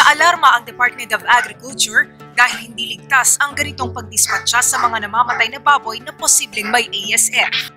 Naalarma ang Department of Agriculture dahil hindi ligtas ang ganitong pagdispatcha sa mga namamatay na baboy na posibleng may ASF.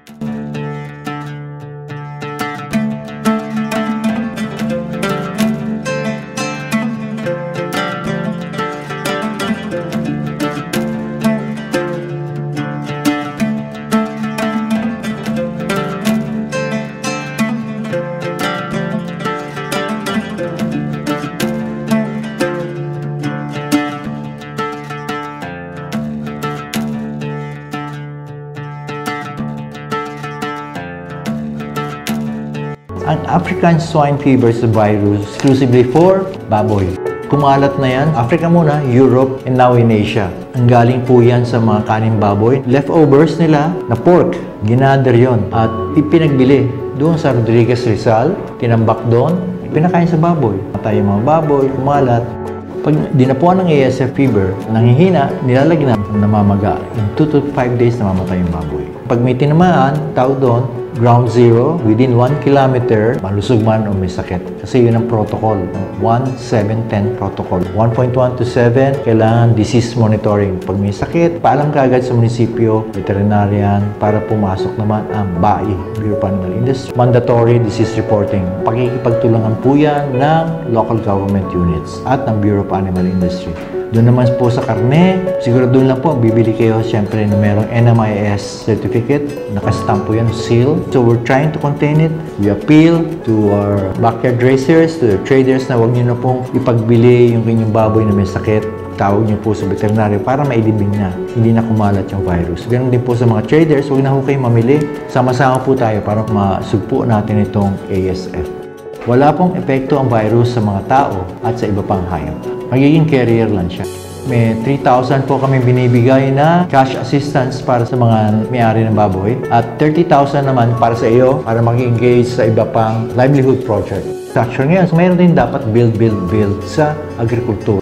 Ang African swine fever virus exclusively for baboy. Kumalat na yan, Africa muna, Europe, and now in Asia. Ang galing po yan sa mga kaning baboy. Leftovers nila na pork, ginather yon at ipinagbili doon sa Rodriguez Rizal, tinambak doon, pinakain sa baboy. Matay yung mga baboy, kumalat. Pag dinapuan ng ASF fever, nanghihina, nilalagyan na namamaga. In 2 to 5 days, namamatay yung baboy. Pag may tinamaan, tao doon, ground zero, within 1 kilometer, malusog man o may sakit. Kasi yun ang protocol, 1-7-10 protocol. 1.1 to 7, kailangan disease monitoring. Pag may sakit, paalam ka agad sa munisipyo, veterinarian, para pumasok naman ang BAI, Bureau of Animal Industry. Mandatory disease reporting. Pakikipagtulungan po yan ng local government units at ng Bureau of Animal Industry. Doon naman po sa karne, siguro doon lang po, bibili kayo siyempre na merong NMIS certificate, nakastamp po yan, seal. So we're trying to contain it. We appeal to our backyard racers, to the traders na huwag nyo na pong ipagbili yung inyong baboy na may sakit. Tawag nyo po sa veterinaryo para mailibing na, hindi na kumalat yung virus. Ganun din po sa mga traders, huwag na po kayo mamili. Sama-sama po tayo para masugpo natin itong ASF. Wala pong epekto ang virus sa mga tao at sa iba pang hayop. Magiging carrier lang siya. May 3,000 po kami binibigay na cash assistance para sa mga may-ari ng baboy at 30,000 naman para sa iyo para mag-engage sa iba pang livelihood project. Actually ngayon, mayroon din dapat build sa agrikultura.